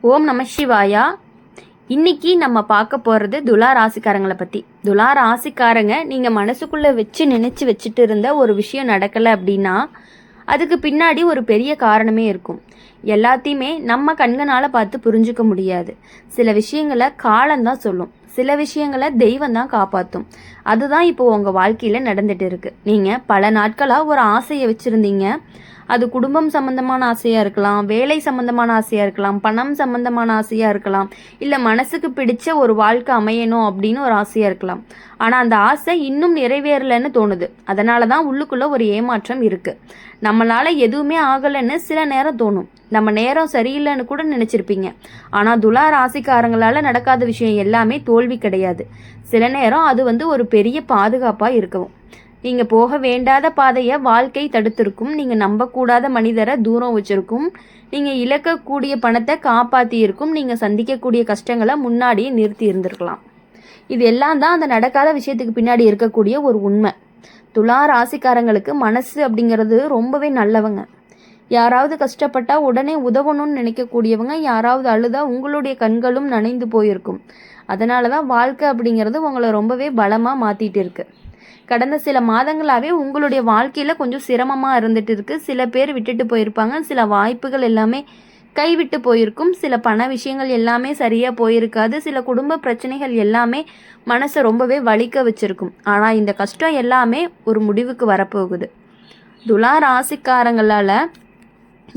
ஓம் நம சிவாயா. இன்னைக்கு நம்ம பார்க்க போகிறது துலா ராசிக்காரங்களை பற்றி. துலா ராசிக்காரங்க நீங்கள் மனசுக்குள்ளே நினச்சி வச்சுட்டு இருந்த ஒரு விஷயம் நடக்கலை அப்படின்னா அதுக்கு பின்னாடி ஒரு பெரிய காரணமே இருக்கும். எல்லாத்தையுமே நம்ம கண்களால் பார்த்து புரிஞ்சுக்க முடியாது. சில விஷயங்களை காலம்தான் சொல்லும், சில விஷயங்களை தெய்வம் தான் காப்பாற்றும். அதுதான் இப்போ உங்கள் வாழ்க்கையில் நடந்துட்டு இருக்கு. நீங்கள் பல நாட்களாக ஒரு ஆசையை வச்சுருந்தீங்க. அது குடும்பம் சம்மந்தமான ஆசையாக இருக்கலாம், வேலை சம்மந்தமான ஆசையாக இருக்கலாம், பணம் சம்மந்தமான ஆசையாக இருக்கலாம், இல்லை மனசுக்கு பிடிச்ச ஒரு வாழ்க்கை அமையணும் அப்படின்னு ஒரு ஆசையாக இருக்கலாம். ஆனால் அந்த ஆசை இன்னும் நிறைவேறலைன்னு தோணுது. அதனால தான் உள்ளுக்குள்ளே ஒரு ஏமாற்றம் இருக்குது. நம்மளால் எதுவுமே ஆகலைன்னு சில நேரம் தோணும். நம்ம நேரம் சரியில்லைன்னு கூட நினச்சிருப்பீங்க. ஆனால் துலா ராசிக்காரங்களால் நடக்காத விஷயம் எல்லாமே தோல்வி கிடையாது. சில நேரம் அது ஒரு பெரிய பாதுகாப்பாக இருக்கவும். நீங்கள் போக வேண்டாத பாதையை வாழ்க்கை தடுத்திருக்கும். நீங்கள் நம்பக்கூடாத மனிதரை தூரம் வச்சுருக்கும். நீங்கள் இழக்கக்கூடிய பணத்தை காப்பாற்றியிருக்கும். நீங்கள் சந்திக்கக்கூடிய கஷ்டங்களை முன்னாடியே நிறுத்தி இருந்திருக்கலாம். இது எல்லாம் தான் அந்த நடக்காத விஷயத்துக்கு பின்னாடி இருக்கக்கூடிய ஒரு உண்மை. துலா ராசிக்காரங்களுக்கு மனசு அப்படிங்கிறது ரொம்பவே நல்லவங்க. யாராவது கஷ்டப்பட்டால் உடனே உதவணும்னு நினைக்கக்கூடியவங்க. யாராவது அழுதா உங்களுடைய கண்களும் நனைந்து போயிருக்கும். அதனால தான் வாழ்க்கை அப்படிங்கிறது உங்களை ரொம்பவே பலமாக மாற்றிட்டு இருக்கு. கடந்த சில மாதங்களாகவே உங்களுடைய வாழ்க்கையில் கொஞ்சம் சிரமமாக இருந்துட்டு இருக்குது. சில பேர் விட்டுட்டு போயிருப்பாங்க, சில வாய்ப்புகள் எல்லாமே கைவிட்டு போயிருக்கும், சில பண விஷயங்கள் எல்லாமே சரியாக போயிருக்காது, சில குடும்ப பிரச்சனைகள் எல்லாமே மனசை ரொம்பவே வலிக்க வச்சுருக்கும். ஆனால் இந்த கஷ்டம் எல்லாமே ஒரு முடிவுக்கு வரப்போகுது. துலா ராசிக்காரங்களால்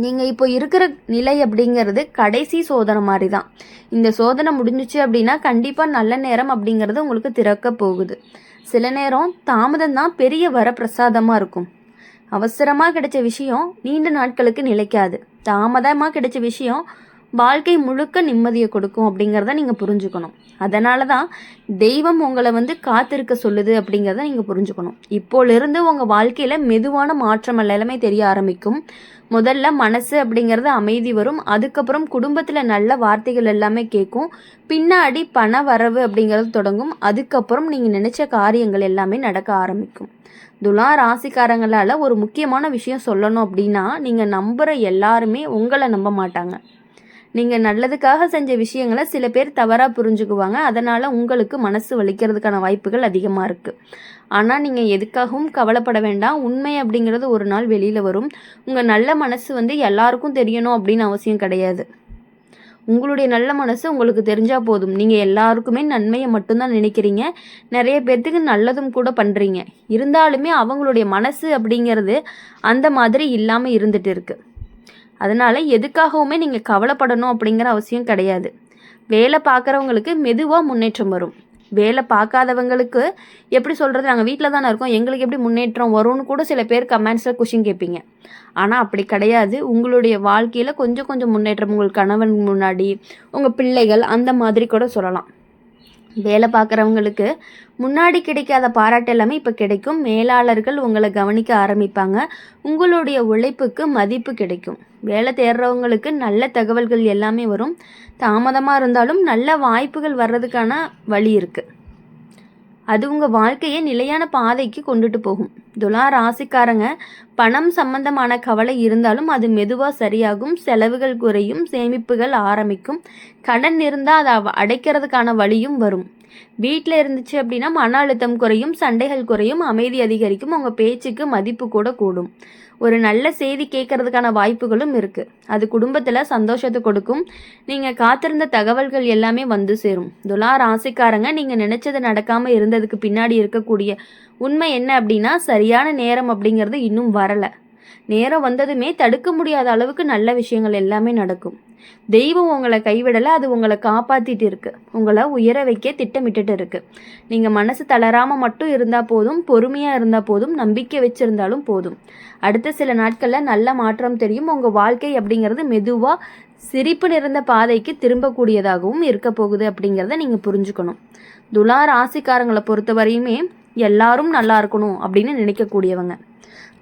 நீங்கள் இப்போ இருக்கிற நிலை அப்படிங்கிறது கடைசி சோதனை மாதிரி தான். இந்த சோதனை முடிஞ்சிச்சு அப்படின்னா கண்டிப்பாக நல்ல நேரம் அப்படிங்கிறது உங்களுக்கு திறக்க போகுது. சில நேரம் தாமதம் தான் பெரிய வரப்பிரசாதமாக இருக்கும். அவசரமாக கிடைச்ச விஷயம் நீண்ட நாட்களுக்கு நிலைக்காது. தாமதமாக கிடைச்ச விஷயம் வாழ்க்கை முழுக்க நிம்மதியை கொடுக்கும் அப்படிங்கிறத நீங்கள் புரிஞ்சுக்கணும். அதனால தான் தெய்வம் உங்களை காத்திருக்க சொல்லுது அப்படிங்கிறத நீங்கள் புரிஞ்சுக்கணும். இப்போலேருந்து உங்கள் வாழ்க்கையில் மெதுவான மாற்றம் எல்லாமே தெரிய ஆரம்பிக்கும். முதல்ல மனசு அப்படிங்கிறது அமைதி வரும். அதுக்கப்புறம் குடும்பத்தில் நல்ல வார்த்தைகள் எல்லாமே கேட்கும். பின்னாடி பண வரவு அப்படிங்கிறது தொடங்கும். அதுக்கப்புறம் நீங்கள் நினச்ச காரியங்கள் எல்லாமே நடக்க ஆரம்பிக்கும். துலா ராசிக்காரங்களால் ஒரு முக்கியமான விஷயம் சொல்லணும் அப்படின்னா, நீங்கள் நம்புகிற எல்லாருமே உங்களை நம்ப மாட்டாங்க. நீங்கள் நல்லதுக்காக செஞ்ச விஷயங்களை சில பேர் தவறாக புரிஞ்சுக்குவாங்க. அதனால் உங்களுக்கு மனசு வலிக்கிறதுக்கான வாய்ப்புகள் அதிகமாக இருக்குது. ஆனால் நீங்கள் எதுக்காகவும் கவலைப்பட வேண்டாம். உண்மை அப்படிங்கிறது ஒரு நாள் வெளியில் வரும். உங்கள் நல்ல மனசு எல்லாருக்கும் தெரியணும் அப்படின்னு அவசியம் கிடையாது. உங்களுடைய நல்ல மனசு உங்களுக்கு தெரிஞ்சால் போதும். நீங்கள் எல்லாருக்குமே நன்மையை மட்டும்தான் நினைக்கிறீங்க. நிறைய பேர்த்துக்கு நல்லதும் கூட பண்ணுறீங்க. இருந்தாலுமே அவங்களுடைய மனசு அப்படிங்கிறது அந்த மாதிரி இல்லாமல் இருந்துட்டு இருக்குது. அதனால் எதுக்காகவுமே நீங்கள் கவலைப்படணும் அப்படிங்கிற அவசியம் கிடையாது. வேலை பார்க்குறவங்களுக்கு மெதுவாக முன்னேற்றம் வரும். வேலை பார்க்காதவங்களுக்கு எப்படி சொல்கிறது, நாங்கள் வீட்டில் தானே இருக்கோம், எங்களுக்கு எப்படி முன்னேற்றம் வரும்னு கூட சில பேர் கமெண்ட்ஸில் கொஷின் கேட்பீங்க. ஆனால் அப்படி கிடையாது. உங்களுடைய வாழ்க்கையில் கொஞ்சம் கொஞ்சம் முன்னேற்றம் உங்கள் கணவன் முன்னாடி, உங்கள் பிள்ளைகள், அந்த மாதிரி கூட சொல்லலாம். வேலை பார்க்குறவங்களுக்கு முன்னாடி கிடைக்காத பாராட்டு எல்லாமே இப்போ கிடைக்கும். மேலாளர்கள் உங்களை கவனிக்க ஆரம்பிப்பாங்க. உங்களுடைய உழைப்புக்கு மதிப்பு கிடைக்கும். வேலை தேடுறவங்களுக்கு நல்ல தகவல்கள் எல்லாமே வரும். தாமதமாக இருந்தாலும் நல்ல வாய்ப்புகள் வர்றதுக்கான வழி இருக்குது. அது உங்கள் வாழ்க்கையை நிலையான பாதைக்கு கொண்டுட்டு போகும். துலா ராசிக்காரங்க பணம் சம்பந்தமான கவலை இருந்தாலும் அது மெதுவாக சரியாகும். செலவுகள் குறையும், சேமிப்புகள் ஆரம்பிக்கும். கடன் இருந்தால் அதை அடைக்கிறதுக்கான வழியும் வரும். வீட்டில் இருந்துச்சு அப்படின்னா மன அழுத்தம் குறையும், சண்டைகள் குறையும், அமைதி அதிகரிக்கும். உங்கள் பேச்சுக்கு மதிப்பு கூட கூடும். ஒரு நல்ல செய்தி கேட்கறதுக்கான வாய்ப்புகளும் இருக்குது. அது குடும்பத்தில் சந்தோஷத்தை கொடுக்கும். நீங்கள் காத்திருந்த தகவல்கள் எல்லாமே வந்து சேரும். துலா ராசிக்காரங்க நீங்கள் நினச்சது நடக்காமல் இருந்ததுக்கு பின்னாடி இருக்கக்கூடிய உண்மை என்ன அப்படின்னா, சரியான நேரம் அப்படிங்கிறது இன்னும் வரலை. நேரம் வந்ததுமே தடுக்க முடியாத அளவுக்கு நல்ல விஷயங்கள் எல்லாமே நடக்கும். தெய்வம் உங்களை கைவிடலை, அது உங்களை காப்பாற்றிட்டு இருக்கு. உங்களை உயர வைக்க திட்டமிட்டுட்டு இருக்கு. நீங்கள் மனசு தளராமல் மட்டும் இருந்தால் போதும், பொறுமையாக இருந்தால் போதும், நம்பிக்கை வச்சுருந்தாலும் போதும். அடுத்த சில நாட்களில் நல்ல மாற்றம் தெரியும். உங்கள் வாழ்க்கை அப்படிங்கிறது மெதுவாக சிரிப்பு நிறைந்த பாதைக்கு திரும்பக்கூடியதாகவும் இருக்க போகுது அப்படிங்கிறத நீங்கள் புரிஞ்சுக்கணும். துலா ராசிக்காரங்களை பொறுத்த வரையுமே எல்லாரும் நல்லா இருக்கணும் அப்படின்னு நினைக்கக்கூடியவங்க.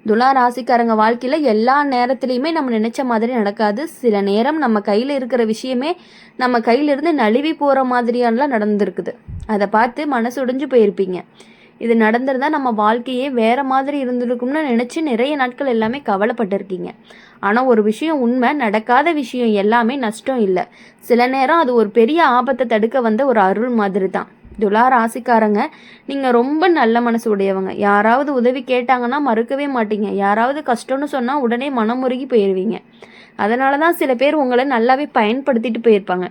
துலா ராசிக்காரங்க வாழ்க்கையில் எல்லா நேரத்துலையுமே நம்ம நினச்ச மாதிரி நடக்காது. சில நேரம் நம்ம கையில் இருக்கிற விஷயமே நம்ம கையிலிருந்து நழுவி போகிற மாதிரியானலாம் நடந்துருக்குது. அதை பார்த்து மனசு உடைஞ்சு போயிருப்பீங்க. இது நடந்திருந்தால் நம்ம வாழ்க்கையே வேறு மாதிரி இருந்திருக்கும்னு நினச்சி நிறைய நாட்கள் எல்லாமே கவலைப்பட்டிருக்கீங்க. ஆனால் ஒரு விஷயம் உண்மை, நடக்காத விஷயம் எல்லாமே நஷ்டம் இல்லை. சில நேரம் அது ஒரு பெரிய ஆபத்தை தடுக்க வந்த ஒரு அருள் மாதிரி தான். துலா ராசிக்காரங்க, நீங்கள் ரொம்ப நல்ல மனசு உடையவங்க. யாராவது உதவி கேட்டாங்கன்னா மறுக்கவே மாட்டீங்க. யாராவது கஷ்டம்னு சொன்னால் உடனே மனமுருகி போயிடுவீங்க. அதனால தான் சில பேர் உங்களை நல்லாவே பயன்படுத்திட்டு போயிருப்பாங்க.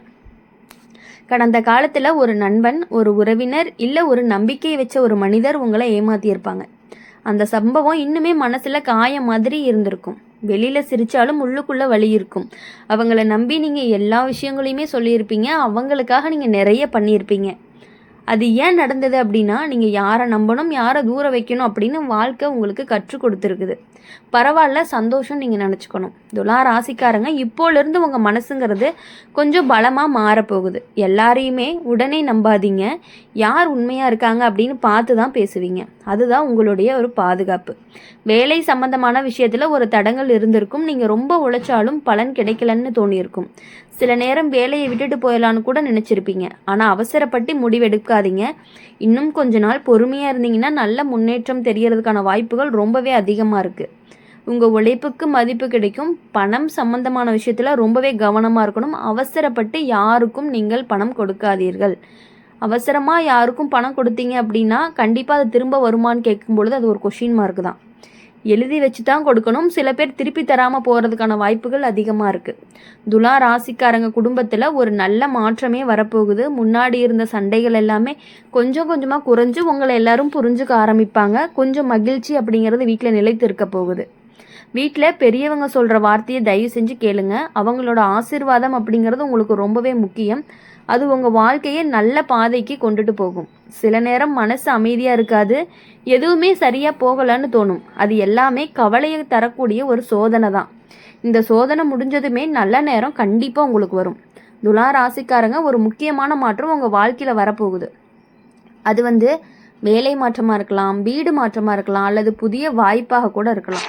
கடந்த காலத்தில் ஒரு நண்பன், ஒரு உறவினர், இல்லை ஒரு நம்பிக்கையை வச்ச ஒரு மனிதர் உங்களை ஏமாத்தியிருப்பாங்க. அந்த சம்பவம் இன்னுமே மனசில் காயம் மாதிரி இருந்திருக்கும். வெளியில் சிரித்தாலும் உள்ளுக்குள்ளே வலி இருக்கும். அவங்கள நம்பி நீங்கள் எல்லா விஷயங்களையுமே சொல்லியிருப்பீங்க. அவங்களுக்காக நீங்கள் நிறைய பண்ணியிருப்பீங்க. அது ஏன் நடந்தது அப்படின்னா, நீங்கள் யாரை நம்பணும், யாரை தூர வைக்கணும் அப்படின்னு வாழ்க்கை உங்களுக்கு கற்றுக் கொடுத்துருக்குது. பரவாயில்ல, சந்தோஷம் நீங்கள் நினச்சிக்கணும். துலா ராசிக்காரங்க, இப்போலேருந்து உங்கள் மனசுங்கிறது கொஞ்சம் பலமாக மாறப்போகுது. எல்லாரையுமே உடனே நம்பாதீங்க. யார் உண்மையாக இருக்காங்க அப்படின்னு பார்த்து தான் பேசுவீங்க. அதுதான் உங்களுடைய ஒரு பாதுகாப்பு. வேலை சம்பந்தமான விஷயத்தில் ஒரு தடங்கள் இருந்திருக்கும். நீங்கள் ரொம்ப உழைச்சாலும் பலன் கிடைக்கலன்னு தோணியிருக்கும். சில நேரம் வேலையை விட்டுட்டு போயிடலான்னு கூட நினச்சிருப்பீங்க. ஆனால் அவசரப்பட்டு முடிவெடுக்காதீங்க. இன்னும் கொஞ்ச நாள் பொறுமையாக இருந்தீங்கன்னா நல்ல முன்னேற்றம் தெரியறதுக்கான வாய்ப்புகள் ரொம்பவே அதிகமாக இருக்குது. உங்கள் உழைப்புக்கு மதிப்பு கிடைக்கும். பணம் சம்பந்தமான விஷயத்தில் ரொம்பவே கவனமாக இருக்கணும். அவசரப்பட்டு யாருக்கும் நீங்கள் பணம் கொடுக்காதீர்கள். அவசரமாக யாருக்கும் பணம் கொடுத்தீங்க அப்படின்னா கண்டிப்பாக அது திரும்ப வருமானு கேட்கும்பொழுது அது ஒரு கொஷின் மார்க் தான். எழுதி வச்சு தான் கொடுக்கணும். சில பேர் திருப்பி தராமல் போகிறதுக்கான வாய்ப்புகள் அதிகமாக இருக்குது. துலா ராசிக்காரங்க குடும்பத்தில் ஒரு நல்ல மாற்றமே வரப்போகுது. முன்னாடி இருந்த சண்டைகள் எல்லாமே கொஞ்சம் கொஞ்சமாக குறைஞ்சு உங்களை எல்லாரும் புரிஞ்சுக்க ஆரம்பிப்பாங்க. கொஞ்சம் மகிழ்ச்சி அப்படிங்கிறது வீட்டில் நிலைத்து இருக்க போகுது. வீட்டில் பெரியவங்க சொல்கிற வார்த்தையை தயவு செஞ்சு கேளுங்க. அவங்களோட ஆசீர்வாதம் அப்படிங்கிறது உங்களுக்கு ரொம்பவே முக்கியம். அது உங்கள் வாழ்க்கையை நல்ல பாதைக்கு கொண்டுட்டு போகும். சில நேரம் மனசு அமைதியாக இருக்காது. எதுவுமே சரியாக போகலன்னு தோணும். அது எல்லாமே கவலையை தரக்கூடிய ஒரு சோதனை தான். இந்த சோதனை முடிஞ்சதுமே நல்ல நேரம் கண்டிப்பாக உங்களுக்கு வரும். துலா ராசிக்காரங்க, ஒரு முக்கியமான மாற்றம் உங்கள் வாழ்க்கையில் வரப்போகுது. அது வேலை மாற்றமாக இருக்கலாம், வீடு மாற்றமாக இருக்கலாம், அல்லது புதிய வாய்ப்பாக கூட இருக்கலாம்.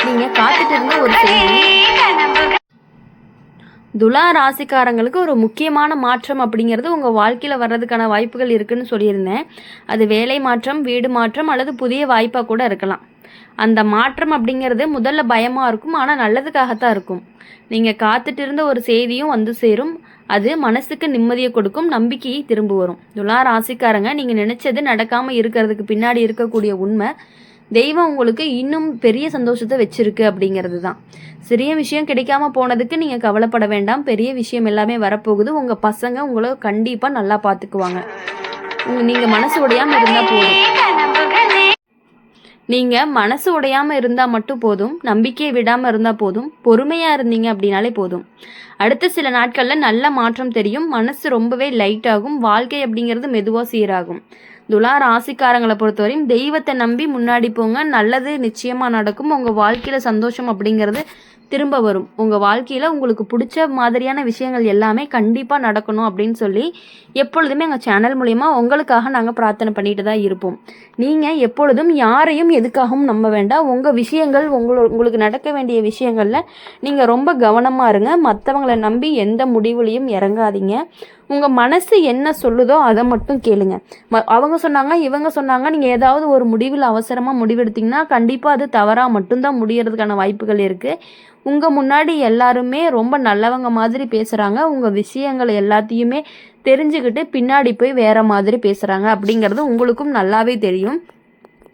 நீங்கள் காத்துட்டு இருந்த ஒரு செய்தி துலா ராசிக்காரங்களுக்கு ஒரு முக்கியமான மாற்றம் அப்படிங்கிறது உங்கள் வாழ்க்கையில் வர்றதுக்கான வாய்ப்புகள் இருக்குதுன்னு சொல்லியிருந்தேன். அது வேலை மாற்றம், வீடு மாற்றம் அல்லது புதிய வாய்ப்பாக கூட இருக்கலாம். அந்த மாற்றம் அப்படிங்கிறது முதல்ல பயமாக இருக்கும், ஆனால் நல்லதுக்காகத்தான் இருக்கும். நீங்கள் காத்துட்டு இருந்த ஒரு செய்தியும் வந்து சேரும். அது மனசுக்கு நிம்மதியை கொடுக்கும், நம்பிக்கையை திரும்ப வரும். துலா ராசிக்காரங்க, நீங்கள் நினச்சது நடக்காமல் இருக்கிறதுக்கு பின்னாடி இருக்கக்கூடிய உண்மை, தெய்வம் உங்களுக்கு இன்னும் பெரிய சந்தோஷத்தை வச்சிருக்கு அப்படிங்கிறது தான். சிறிய விஷயம் கிடைக்காம போனதுக்கு நீங்கள் கவலைப்பட வேண்டாம். பெரிய விஷயம் எல்லாமே வரப்போகுது. உங்கள் பசங்க உங்களை கண்டிப்பாக நல்லா பார்த்துக்குவாங்க. நீங்கள் மனசு உடையாமல் இருந்தால் போதும். நீங்கள் மனசு உடையாமல் இருந்தால் மட்டும் போதும். நம்பிக்கையை விடாமல் இருந்தால் போதும். பொறுமையாக இருந்தீங்க அப்படின்னாலே போதும். அடுத்த சில நாட்களில் நல்ல மாற்றம் தெரியும். மனசு ரொம்பவே லைட் ஆகும். வாழ்க்கை அப்படிங்கிறது மெதுவாக சீராகும். துலா ராசிக்காரங்களை பொறுத்தவரையும் தெய்வத்தை நம்பி முன்னாடி போங்க. நல்லது நிச்சயமாக நடக்கும். உங்கள் வாழ்க்கையில் சந்தோஷம் அப்படிங்கிறது திரும்ப வரும். உங்கள் வாழ்க்கையில் உங்களுக்கு பிடிச்ச மாதிரியான விஷயங்கள் எல்லாமே கண்டிப்பாக நடக்கணும் அப்படின்னு சொல்லி எப்பொழுதுமே எங்கள் சேனல் மூலிமா உங்களுக்காக நாங்கள் பிரார்த்தனை பண்ணிட்டு தான் இருப்போம். நீங்கள் எப்பொழுதும் யாரையும் எதுக்காகவும் நம்ப வேண்டாம். உங்கள் விஷயங்கள் உங்களுக்கு நடக்க வேண்டிய விஷயங்களில் நீங்கள் ரொம்ப கவனமாக இருங்க. மற்றவங்களை நம்பி எந்த முடிவுலையும் இறங்காதீங்க. உங்கள் மனசு என்ன சொல்லுதோ அதை மட்டும் கேளுங்க. அவங்க சொன்னாங்க, இவங்க சொன்னாங்க, நீங்கள் ஏதாவது ஒரு முடிவில் அவசரமாக முடிவெடுத்தீங்கன்னா கண்டிப்பாக அது தவறாக மட்டும்தான் முடியறதுக்கான வாய்ப்புகள் இருக்குது. உங்கள் முன்னாடி எல்லாருமே ரொம்ப நல்லவங்க மாதிரி பேசுகிறாங்க. உங்கள் விஷயங்கள் எல்லாத்தையுமே தெரிஞ்சுக்கிட்டு பின்னாடி போய் வேறு மாதிரி பேசுகிறாங்க அப்படிங்கிறது உங்களுக்கும் நல்லாவே தெரியும்.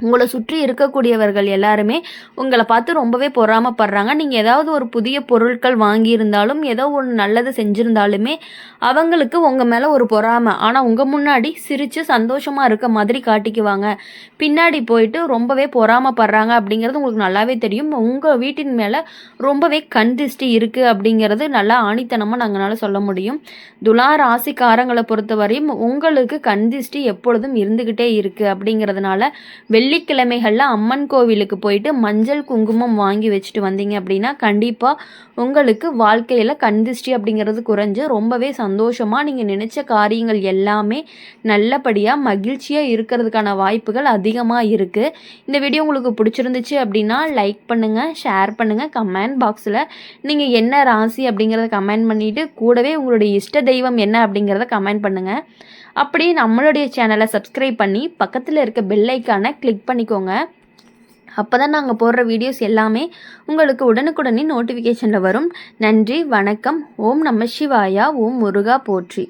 உங்களை சுற்றி இருக்கக்கூடியவர்கள் எல்லாருமே உங்களை பார்த்து ரொம்பவே பொறாமப்படுறாங்க. நீங்கள் ஏதாவது ஒரு புதிய பொருட்கள் வாங்கியிருந்தாலும் ஏதோ ஒன்று நல்லது செஞ்சுருந்தாலுமே அவங்களுக்கு உங்கள் மேலே ஒரு பொறாமை. ஆனால் உங்கள் முன்னாடி சிரித்து சந்தோஷமாக இருக்க மாதிரி காட்டிக்குவாங்க. பின்னாடி போயிட்டு ரொம்பவே பொறாமப்படுறாங்க அப்படிங்கிறது உங்களுக்கு நல்லாவே தெரியும். உங்கள் வீட்டின் மேலே ரொம்பவே கண் திருஷ்டி இருக்குது அப்படிங்கிறது நல்லா ஆணித்தனமாக நாங்களால சொல்ல முடியும். துலா ராசிக்காரங்களை பொறுத்தவரையும் உங்களுக்கு கண் திருஷ்டி எப்பொழுதும் இருந்துக்கிட்டே இருக்குது. அப்படிங்கிறதுனால வெள்ளிக்கிழமைகளில் அம்மன் கோவிலுக்கு போயிட்டு மஞ்சள் குங்குமம் வாங்கி வச்சுட்டு வந்தீங்க அப்படின்னா கண்டிப்பாக உங்களுக்கு வாழ்க்கையில் கண் திருஷ்டி அப்படிங்கிறது குறைஞ்சு ரொம்பவே சந்தோஷமாக நீங்கள் நினச்ச காரியங்கள் எல்லாமே நல்லபடியாக மகிழ்ச்சியாக இருக்கிறதுக்கான வாய்ப்புகள் அதிகமாக இருக்குது. இந்த வீடியோ உங்களுக்கு பிடிச்சிருந்துச்சு அப்படின்னா லைக் பண்ணுங்கள், ஷேர் பண்ணுங்கள். கமெண்ட் பாக்ஸில் நீங்கள் என்ன ராசி அப்படிங்கிறத கமெண்ட் பண்ணிவிட்டு கூடவே உங்களுடைய இஷ்ட தெய்வம் என்ன அப்படிங்கிறத கமெண்ட் பண்ணுங்கள். அப்படியே நம்மளுடைய சேனலை சப்ஸ்கிரைப் பண்ணி பக்கத்தில் இருக்க பெல் ஐக்கானை கிளிக் பண்ணிக்கோங்க. அப்போ தான் நாங்கள் போடுற வீடியோஸ் எல்லாமே உங்களுக்கு உடனுக்குடனே நோட்டிஃபிகேஷனில் வரும். நன்றி, வணக்கம். ஓம் நம சிவாயா. ஓம் முருகா போற்றி.